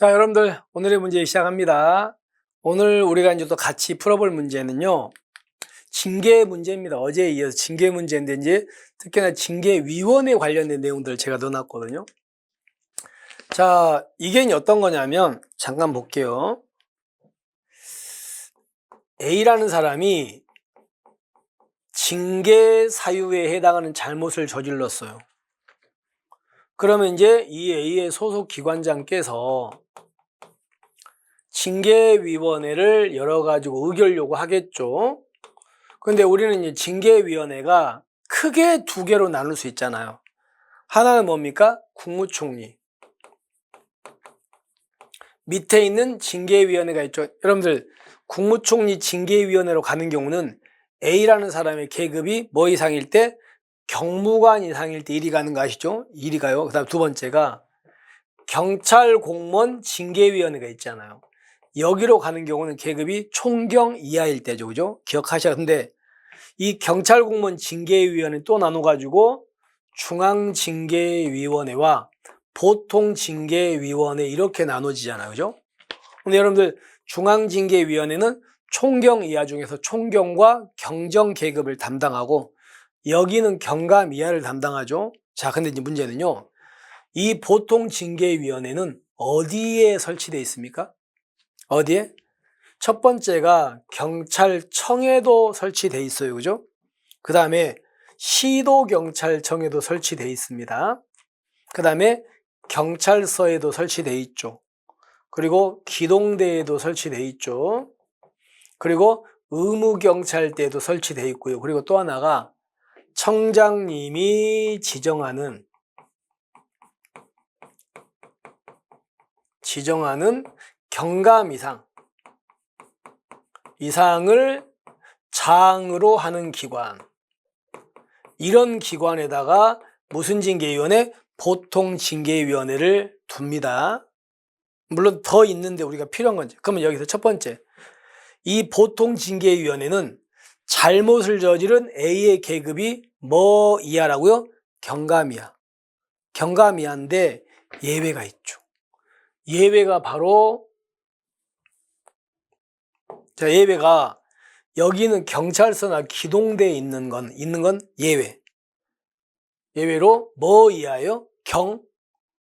자, 여러분들 오늘의 문제 시작합니다. 오늘 우리가 이제 또 같이 풀어볼 문제는요, 징계 문제입니다. 어제에 이어서 징계 문제인데 이제 특히나 징계위원회 관련된 내용들을 제가 넣어놨거든요. 자, 이게 이제 어떤 거냐면 잠깐 볼게요. A라는 사람이 징계 사유에 해당하는 잘못을 저질렀어요. 그러면 이제 이 A의 소속 기관장께서 징계위원회를 열어가지고 의결 요구하겠죠. 근데 우리는 이제 징계위원회가 크게 두 개로 나눌 수 있잖아요. 하나는 뭡니까? 국무총리. 밑에 있는 징계위원회가 있죠. 여러분들, 국무총리 징계위원회로 가는 경우는 A라는 사람의 계급이 뭐 이상일 때? 경무관 이상일 때 1위 가는 거 아시죠? 1위 가요. 그 다음 두 번째가 경찰 공무원 징계위원회가 있잖아요. 여기로 가는 경우는 계급이 총경 이하일 때죠. 그죠? 기억하셔야. 근데 이 경찰 공무원 징계위원회 또 나눠가지고 중앙징계위원회와 보통징계위원회 이렇게 나눠지잖아요. 그죠? 근데 여러분들 중앙징계위원회는 총경 이하 중에서 총경과 경정 계급을 담당하고 여기는 경감 이하를 담당하죠. 자, 근데 이제 문제는요. 이 보통징계위원회는 어디에 설치되어 있습니까? 어디에? 첫 번째가 경찰청에도 설치되어 있어요. 그죠? 그 다음에 시도경찰청에도 설치되어 있습니다. 그 다음에 경찰서에도 설치되어 있죠. 그리고 기동대에도 설치되어 있죠. 그리고 의무경찰대에도 설치되어 있고요. 그리고 또 하나가 청장님이 지정하는 경감 이상을 장으로 하는 기관, 이런 기관에다가 무슨 징계위원회? 보통징계위원회를 둡니다. 물론 더 있는데 우리가 필요한 건지. 그러면 여기서 첫 번째, 이 보통징계위원회는 잘못을 저지른 A의 계급이 뭐 이하라고요? 경감 이하. 경감 이하인데 예외가 있죠. 예외가 바로, 자, 예외가 여기는 경찰서나 기동대에 있는 건 예외. 예외로 뭐 이하요? 경위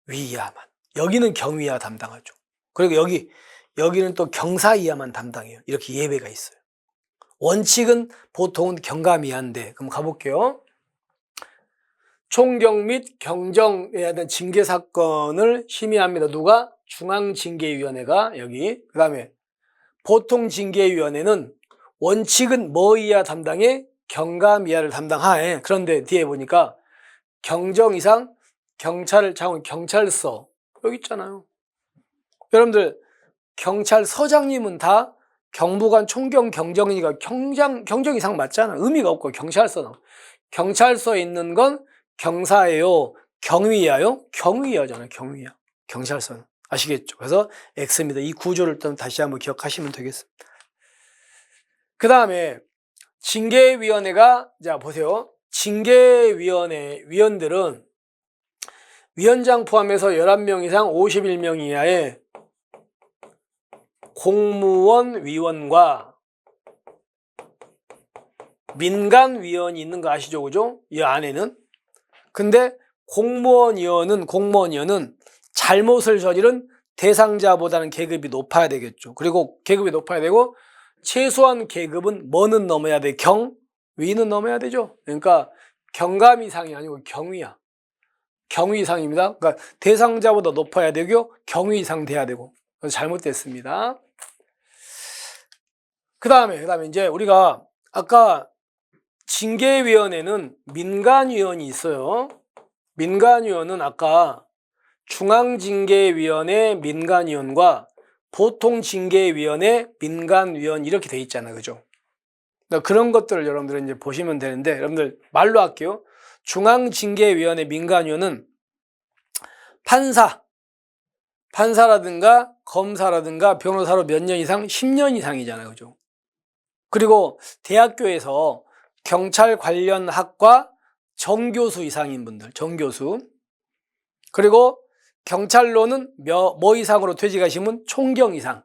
이하만. 여기는 경위 이하 담당하죠. 그리고 여기는 또 경사 이하만 담당해요. 이렇게 예외가 있어요. 원칙은 보통은 경감 이하인데, 그럼 가볼게요. 총경 및 경정에 대한 징계 사건을 심의합니다. 누가? 중앙징계위원회가 여기. 그 다음에 보통징계위원회는 원칙은 뭐 이하 담당해? 경감 이하를 담당하에. 그런데 뒤에 보니까 경정 이상 경찰을 장원 경찰서 여기 있잖아요. 여러분들 경찰서장님은 다 경무관 총경 경정이니까 경정 이상 맞잖아. 의미가 없고 경찰서에 있는 건 경사예요. 경위야요? 경위야잖아요. 경위야. 경찰서는. 아시겠죠? 그래서 X입니다. 이 구조를 좀 다시 한번 기억하시면 되겠습니다. 그 다음에 징계위원회가, 자 보세요. 징계위원회 위원들은 위원장 포함해서 11명 이상 51명 이하의 공무원 위원과 민간 위원이 있는 거 아시죠? 그죠? 이 안에는. 근데 공무원 위원은 잘못을 저지른 대상자보다는 계급이 높아야 되겠죠. 그리고 계급이 높아야 되고 최소한 계급은 뭐는 넘어야 돼? 경위는 넘어야 되죠. 그러니까 경감 이상이 아니고 경위야. 경위 이상입니다. 그러니까 대상자보다 높아야 되고 경위 이상 돼야 되고. 그래서 잘못됐습니다. 그 다음에 이제 우리가 아까 징계위원회는 민간위원이 있어요. 민간위원은 아까 중앙징계위원회 민간위원과 보통징계위원회 민간위원 이렇게 돼 있잖아요. 그죠? 그러니까 그런 것들을 여러분들은 이제 보시면 되는데, 여러분들 말로 할게요. 중앙징계위원회 민간위원은 판사라든가 검사라든가 변호사로 몇 년 이상? 10년 이상이잖아요. 그죠? 그리고 대학교에서 경찰 관련 학과 정교수 이상인 분들, 정교수. 그리고 경찰로는 뭐 이상으로 퇴직하신 총경 이상.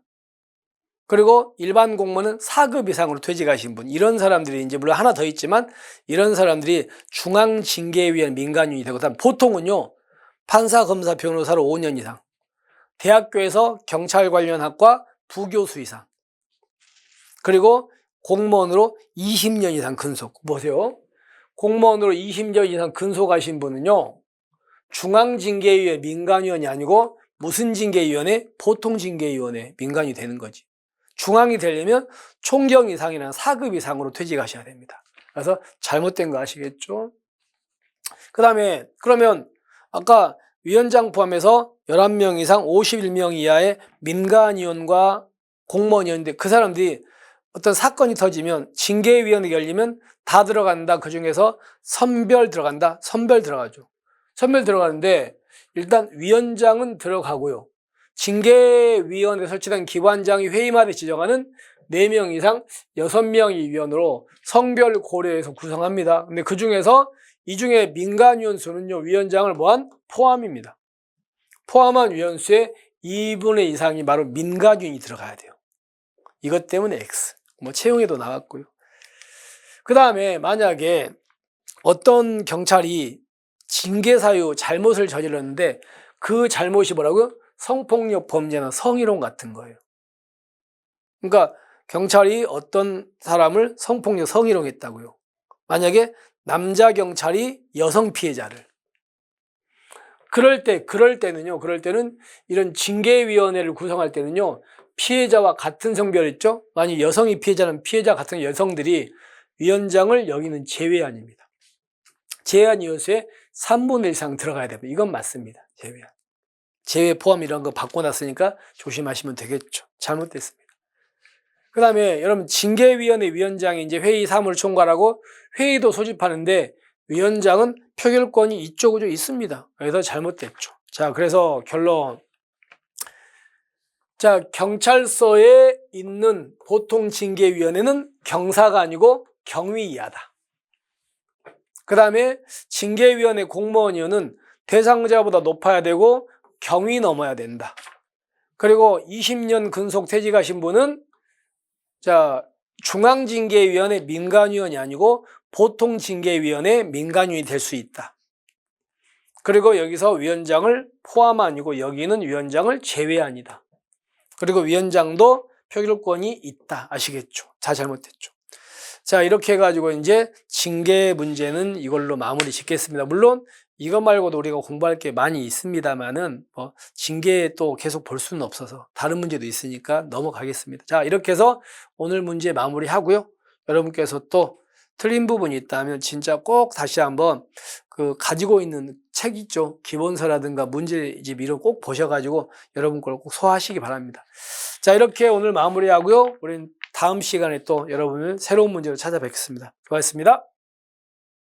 그리고 일반 공무원은 4급 이상으로 퇴직하신 분. 이런 사람들이 이제 물론 하나 더 있지만 이런 사람들이 중앙징계위원 민간인이 되고 보통은요. 판사, 검사, 변호사로 5년 이상. 대학교에서 경찰 관련 학과 부교수 이상. 그리고 공무원으로 20년 이상 근속. 보세요. 공무원으로 20년 이상 근속하신 분은요. 중앙징계위원회 민간위원이 아니고 무슨 징계위원회? 보통징계위원회 민간이 되는 거지. 중앙이 되려면 총경 이상이나 4급 이상으로 퇴직하셔야 됩니다. 그래서 잘못된 거 아시겠죠? 그 다음에 그러면 아까 위원장 포함해서 11명 이상 51명 이하의 민간위원과 공무원이었는데 그 사람들이 어떤 사건이 터지면 징계위원회가 열리면 다 들어간다. 그중에서 선별 들어간다. 선별 들어가죠. 선별 들어가는데 일단 위원장은 들어가고요. 징계위원회 설치된 기관장이 회의마다 지정하는 4명 이상 6명이 위원으로 성별 고려해서 구성합니다. 근데 그 중에서 이 중에 민간위원 수는요, 위원장을 뭐한? 포함입니다. 포함한 위원수의 2분의 이상이 바로 민간위원이 들어가야 돼요. 이것 때문에 X. 뭐 채용에도 나왔고요. 그 다음에 만약에 어떤 경찰이 징계사유 잘못을 저질렀는데 그 잘못이 뭐라고요? 성폭력 범죄나 성희롱 같은 거예요. 그러니까 경찰이 어떤 사람을 성폭력, 성희롱했다고요. 만약에 남자 경찰이 여성 피해자를. 그럴 때는 이런 징계위원회를 구성할 때는요, 피해자와 같은 성별 있죠? 만약 여성이 피해자는 피해자 같은 여성들이 위원장을 여기는 제외안입니다. 제외안 위원수에 3분의 1 이상 들어가야 됩니다. 이건 맞습니다. 제외안. 제외 포함 이런 거 바꿔놨으니까 조심하시면 되겠죠. 잘못됐습니다. 그 다음에 여러분 징계위원회 위원장이 이제 회의 사무를 총괄하고 회의도 소집하는데 위원장은 표결권이 이쪽으로 있습니다. 그래서 잘못됐죠. 자, 그래서 결론. 자, 경찰서에 있는 보통 징계위원회는 경사가 아니고 경위 이하다. 그 다음에 징계위원회 공무원위원은 대상자보다 높아야 되고 경위 넘어야 된다. 그리고 20년 근속 퇴직하신 분은 자, 중앙징계위원회 민간위원이 아니고 보통징계위원회 민간위원이 될 수 있다. 그리고 여기서 위원장을 포함 아니고 여기는 위원장을 제외한이다. 그리고 위원장도 표결권이 있다. 아시겠죠? 다 잘못됐죠. 자, 이렇게 해가지고 이제 징계 문제는 이걸로 마무리 짓겠습니다. 물론 이것 말고도 우리가 공부할 게 많이 있습니다만은 징계 또 계속 볼 수는 없어서 다른 문제도 있으니까 넘어가겠습니다. 자, 이렇게 해서 오늘 문제 마무리하고요. 여러분께서 또 틀린 부분이 있다면 진짜 꼭 다시 한번 그 가지고 있는 책 있죠. 기본서라든가 문제집 이런 꼭 보셔가지고 여러분 걸 꼭 소화하시기 바랍니다. 자, 이렇게 오늘 마무리하고요. 우리는 다음 시간에 또 여러분을 새로운 문제로 찾아뵙겠습니다. 고맙습니다.